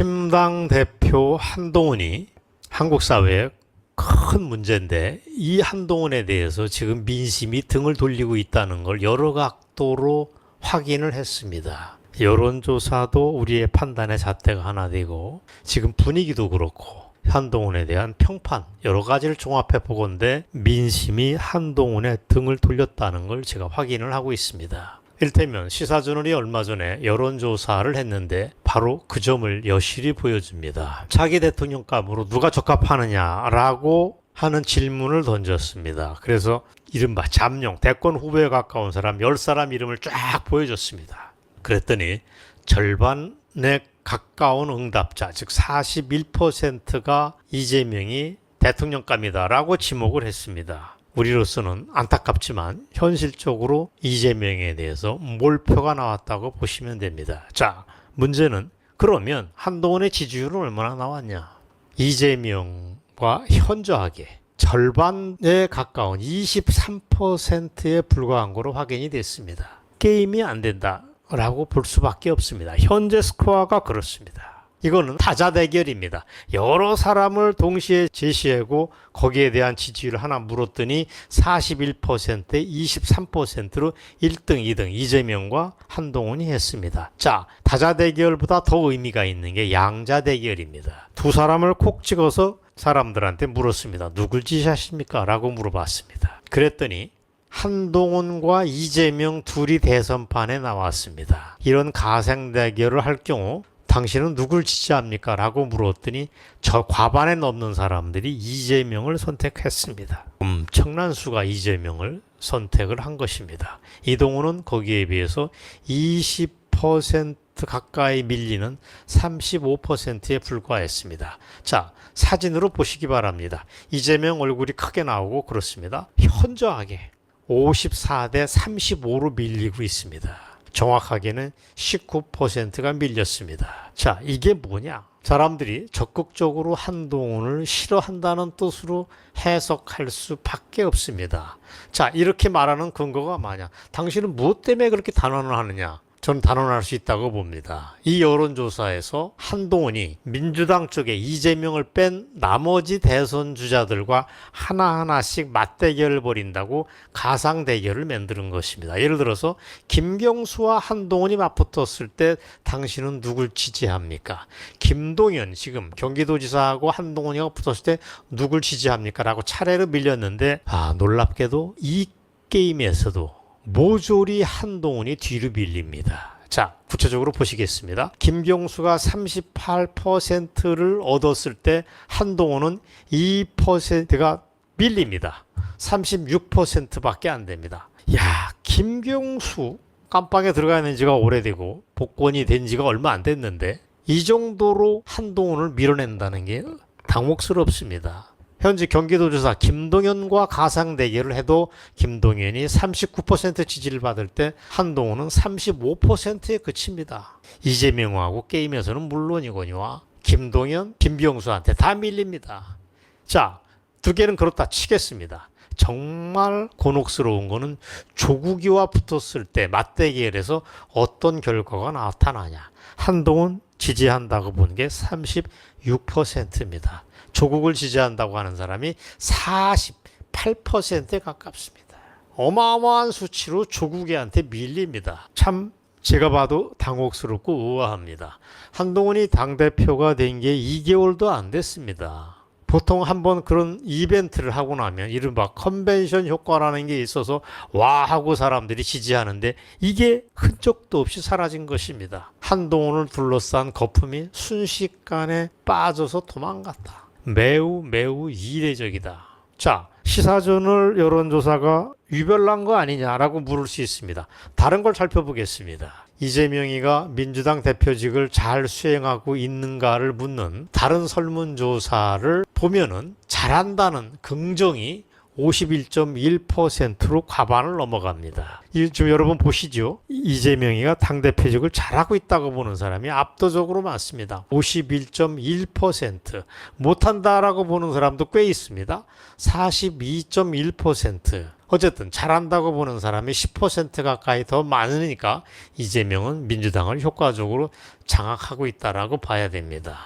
신당 대표 한동훈이 한국 사회에 큰 문제인데, 이 한동훈에 대해서 지금 민심이 등을 돌리고 있다는 걸 여러 각도로 확인을 했습니다. 여론조사도 우리의 판단의 잣대가 하나 되고, 지금 분위기도 그렇고 한동훈에 대한 평판 여러 가지를 종합해 보건대 민심이 한동훈의 등을 돌렸다는 걸 제가 확인을 하고 있습니다. 일테면 시사저널이 얼마 전에 여론조사를 했는데 바로 그 점을 여실히 보여줍니다. 차기 대통령감으로 누가 적합하느냐라고 하는 질문을 던졌습니다. 그래서 이른바 잠룡 대권 후보에 가까운 사람 10사람 이름을 쫙 보여줬습니다. 그랬더니 절반에 가까운 응답자, 즉 41%가 이재명이 대통령감이다라고 지목을 했습니다. 우리로서는 안타깝지만 현실적으로 이재명에 대해서 몰표가 나왔다고 보시면 됩니다. 자, 문제는 그러면 한동훈의 지지율은 얼마나 나왔냐? 이재명과 현저하게 절반에 가까운 23%에 불과한 거로 확인이 됐습니다. 게임이 안 된다라고 볼 수밖에 없습니다. 현재 스코어가 그렇습니다. 이거는 타자 대결입니다. 여러 사람을 동시에 제시하고 거기에 대한 지지율을 하나 물었더니 41%에 23%로 1등, 2등 이재명과 한동훈이 했습니다. 자, 타자 대결보다 더 의미가 있는 게 양자 대결입니다. 두 사람을 콕 찍어서 사람들한테 물었습니다. 누굴 지지하십니까? 라고 물어봤습니다. 그랬더니 한동훈과 이재명 둘이 대선판에 나왔습니다. 이런 가상 대결을 할 경우 당신은 누굴 지지합니까? 라고 물었더니 저 과반에 넘는 사람들이 이재명을 선택했습니다. 엄청난 수가 이재명을 선택을 한 것입니다. 이동훈은 거기에 비해서 20% 가까이 밀리는 35%에 불과했습니다. 자, 사진으로 보시기 바랍니다. 이재명 얼굴이 크게 나오고 그렇습니다. 현저하게 54대 35로 밀리고 있습니다. 정확하게는 19%가 밀렸습니다. 자, 이게 뭐냐? 사람들이 적극적으로 한동훈을 싫어한다는 뜻으로 해석할 수밖에 없습니다. 자, 이렇게 말하는 근거가 뭐냐? 당신은 무엇 때문에 그렇게 단언을 하느냐? 저는 단언할 수 있다고 봅니다. 이 여론조사에서 한동훈이 민주당 쪽에 이재명을 뺀 나머지 대선 주자들과 하나하나씩 맞대결을 벌인다고 가상대결을 만드는 것입니다. 예를 들어서 김경수와 한동훈이 맞붙었을 때 당신은 누굴 지지합니까? 김동연 지금 경기도지사하고 한동훈이가 붙었을 때 누굴 지지합니까? 라고 차례로 밀렸는데 놀랍게도 이 게임에서도 모조리 한동훈이 뒤로 밀립니다. 자, 구체적으로 보시겠습니다. 김경수가 38%를 얻었을 때 한동훈은 2%가 밀립니다. 36%밖에 안 됩니다. 야, 김경수 깜빵에 들어가 있는 지가 오래되고 복권이 된 지가 얼마 안 됐는데 이 정도로 한동훈을 밀어낸다는 게 당혹스럽습니다. 현재 경기도지사 김동연과 가상 대결을 해도 김동연이 39% 지지를 받을 때 한동훈은 35%에 그칩니다. 이재명하고 게임에서는 물론이거니와 김동연, 김병수한테 다 밀립니다. 자, 두 개는 그렇다 치겠습니다. 정말 곤혹스러운 거는 조국이와 붙었을 때 맞대결에서 어떤 결과가 나타나냐. 한동훈 지지한다고 보는 게 36%입니다. 조국을 지지한다고 하는 사람이 48%에 가깝습니다. 어마어마한 수치로 조국이한테 밀립니다. 참 제가 봐도 당혹스럽고 우아합니다. 한동훈이 당대표가 된 게 2개월도 안 됐습니다. 보통 한번 그런 이벤트를 하고 나면 이른바 컨벤션 효과라는 게 있어서 와 하고 사람들이 지지하는데 이게 흔적도 없이 사라진 것입니다. 한동훈을 둘러싼 거품이 순식간에 빠져서 도망갔다. 매우 이례적이다. 자, 시사저널 여론조사가 유별난 거 아니냐라고 물을 수 있습니다. 다른 걸 살펴보겠습니다. 이재명이가 민주당 대표직을 잘 수행하고 있는가를 묻는 다른 설문조사를 보면은 잘한다는 긍정이 51.1%로 과반을 넘어갑니다. 지금 여러분 보시죠. 이재명이가 당대표직을 잘하고 있다고 보는 사람이 압도적으로 많습니다. 51.1%. 못한다라고 보는 사람도 꽤 있습니다. 42.1%. 어쨌든 잘한다고 보는 사람이 10% 가까이 더 많으니까 이재명은 민주당을 효과적으로 장악하고 있다라고 봐야 됩니다.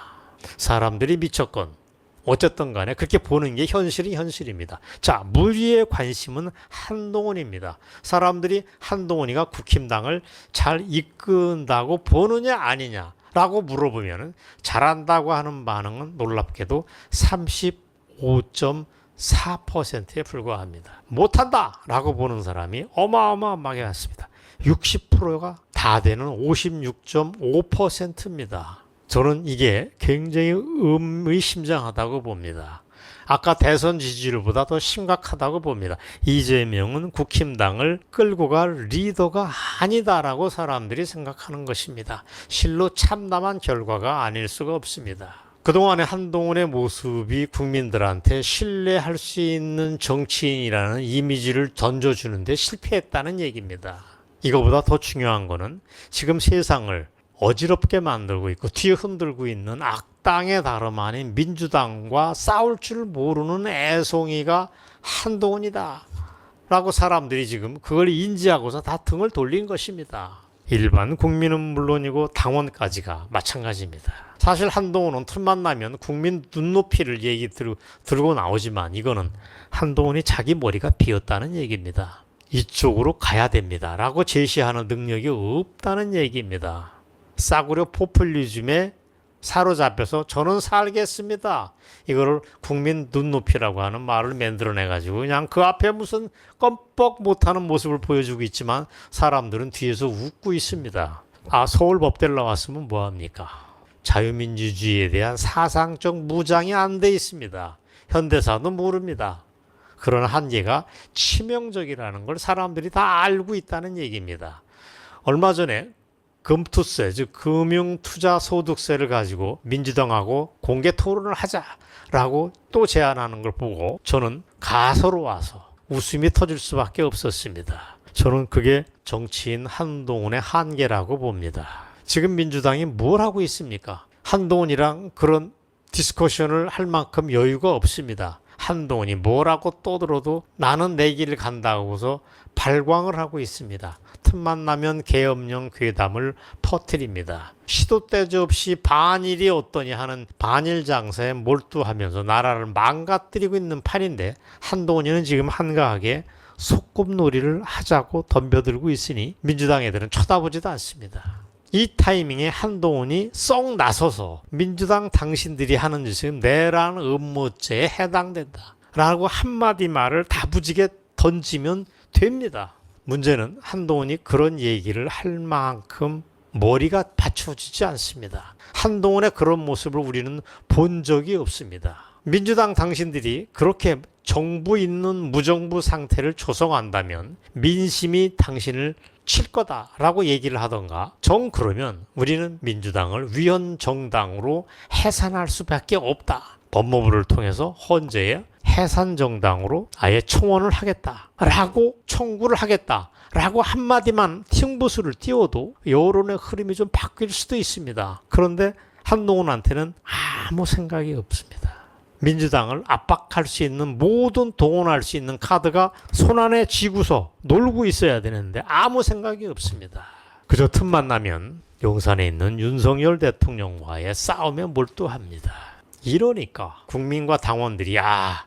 사람들이 미쳤건 어쨌든 간에 그렇게 보는 게 현실입니다. 자, 무리의 관심은 한동훈입니다. 사람들이 한동훈이가 국힘당을 잘 이끈다고 보느냐 아니냐라고 물어보면 잘한다고 하는 반응은 놀랍게도 35.4%에 불과합니다. 못한다라고 보는 사람이 어마어마하게 많습니다. 60%가 다 되는 56.5%입니다. 저는 이게 굉장히 의미심장하다고 봅니다. 아까 대선 지지율보다 더 심각하다고 봅니다. 이재명은 국힘당을 끌고 갈 리더가 아니다라고 사람들이 생각하는 것입니다. 실로 참담한 결과가 아닐 수가 없습니다. 그동안의 한동훈의 모습이 국민들한테 신뢰할 수 있는 정치인이라는 이미지를 던져주는데 실패했다는 얘기입니다. 이거보다 더 중요한 거는 지금 세상을 어지럽게 만들고 있고 뒤에 흔들고 있는 악당의 다름 아닌 민주당과 싸울 줄 모르는 애송이가 한동훈이다 라고 사람들이 지금 그걸 인지하고서 다 등을 돌린 것입니다. 일반 국민은 물론이고 당원까지가 마찬가지입니다. 사실 한동훈은 틈만 나면 국민 눈높이를 들고 나오지만 이거는 한동훈이 자기 머리가 비었다는 얘기입니다. 이쪽으로 가야 됩니다 라고 제시하는 능력이 없다는 얘기입니다. 싸구려 포퓰리즘에 사로잡혀서 저는 살겠습니다. 이거를 국민 눈높이라고 하는 말을 만들어내가지고 그냥 그 앞에 무슨 껌뻑 못하는 모습을 보여주고 있지만 사람들은 뒤에서 웃고 있습니다. 아, 서울법대를 나왔으면 뭐합니까? 자유민주주의에 대한 사상적 무장이 안 돼 있습니다. 현대사도 모릅니다. 그런 한계가 치명적이라는 걸 사람들이 다 알고 있다는 얘기입니다. 얼마 전에 금투세, 즉 금융투자소득세를 가지고 민주당하고 공개 토론을 하자라고 또 제안하는 걸 보고 저는 가소로워서 웃음이 터질 수밖에 없었습니다. 저는 그게 정치인 한동훈의 한계라고 봅니다. 지금 민주당이 뭘 하고 있습니까? 한동훈이랑 그런 디스커션을 할 만큼 여유가 없습니다. 한동훈이 뭐라고 떠들어도 나는 내 길을 간다고서 발광을 하고 있습니다. 틈만 나면 계엄령 괴담을 퍼뜨립니다. 시도 때도 없이 반일이 어떠니 하는 반일 장사에 몰두하면서 나라를 망가뜨리고 있는 판인데 한동훈이는 지금 한가하게 소꿉놀이를 하자고 덤벼들고 있으니 민주당 애들은 쳐다보지도 않습니다. 이 타이밍에 한동훈이 썩 나서서 민주당 당신들이 하는 짓은 내란 음모죄에 해당된다 라고 한마디 말을 다부지게 던지면 됩니다. 문제는 한동훈이 그런 얘기를 할 만큼 머리가 받쳐지지 않습니다. 한동훈의 그런 모습을 우리는 본 적이 없습니다. 민주당 당신들이 그렇게 정부 있는 무정부 상태를 조성한다면 민심이 당신을 칠 거다라고 얘기를 하던가 그러면 우리는 민주당을 위헌정당으로 해산할 수밖에 없다. 법무부를 통해서 헌재에 해산정당으로 아예 청원을 하겠다라고 청구를 하겠다라고 한마디만 팅부수를 띄워도 여론의 흐름이 좀 바뀔 수도 있습니다. 그런데 한동훈한테는 아무 생각이 없습니다. 민주당을 압박할 수 있는 모든 동원할 수 있는 카드가 손안에 쥐고서 놀고 있어야 되는데 아무 생각이 없습니다. 그저 틈만 나면 용산에 있는 윤석열 대통령과의 싸움에 몰두합니다. 이러니까 국민과 당원들이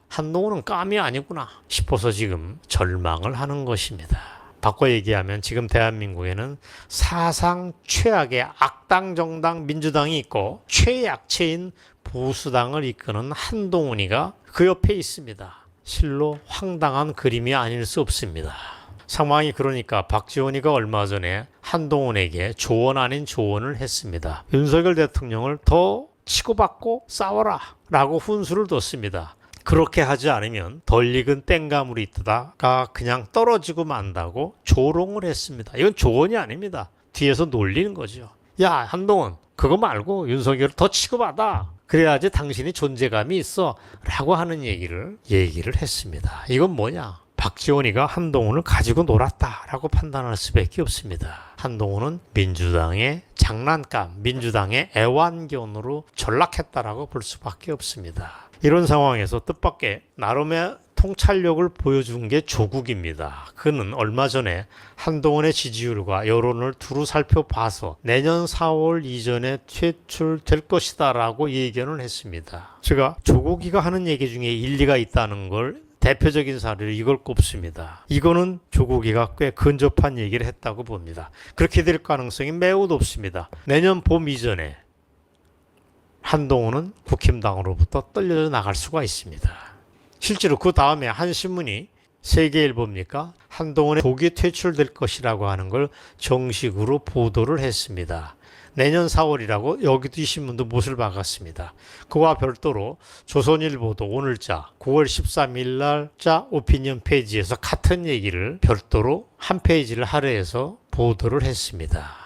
한동훈은 깜이 아니구나 싶어서 지금 절망을 하는 것입니다. 바꿔 얘기하면 지금 대한민국에는 사상 최악의 악당 정당 민주당이 있고 최약체인 보수당을 이끄는 한동훈이가 그 옆에 있습니다. 실로 황당한 그림이 아닐 수 없습니다. 상황이 그러니까 박지원이가 얼마 전에 한동훈에게 조언 아닌 조언을 했습니다. 윤석열 대통령을 더 치고받고 싸워라 라고 훈수를 뒀습니다. 그렇게 하지 않으면 덜 익은 땡가물이 있다가 그냥 떨어지고 만다고 조롱을 했습니다. 이건 조언이 아닙니다. 뒤에서 놀리는 거죠. 야, 한동훈 그거 말고 윤석열을 더 취급하다. 그래야지 당신이 존재감이 있어. 라고 하는 얘기를 했습니다. 이건 뭐냐? 박지원이가 한동훈을 가지고 놀았다라고 판단할 수밖에 없습니다. 한동훈은 민주당의 장난감, 민주당의 애완견으로 전락했다라고 볼 수밖에 없습니다. 이런 상황에서 뜻밖의 나름의 통찰력을 보여준 게 조국입니다. 그는 얼마 전에 한동훈의 지지율과 여론을 두루 살펴봐서 내년 4월 이전에 퇴출될 것이다라고 예견을 했습니다. 제가 조국이가 하는 얘기 중에 일리가 있다는 걸 대표적인 사례를 이걸 꼽습니다. 이거는 조국이가 꽤 근접한 얘기를 했다고 봅니다. 그렇게 될 가능성이 매우 높습니다. 내년 봄 이전에 한동훈은 국힘당으로부터 떨려져 나갈 수가 있습니다. 실제로 그 다음에 한 신문이 세계일보입니까? 한동훈의 조기 퇴출될 것이라고 하는 걸 정식으로 보도를 했습니다. 내년 4월이라고 여기도 이 신문도 못을 박았습니다. 그와 별도로 조선일보도 오늘자 9월 13일 날자 오피니언 페이지에서 같은 얘기를 별도로 한 페이지를 할애해서 보도를 했습니다.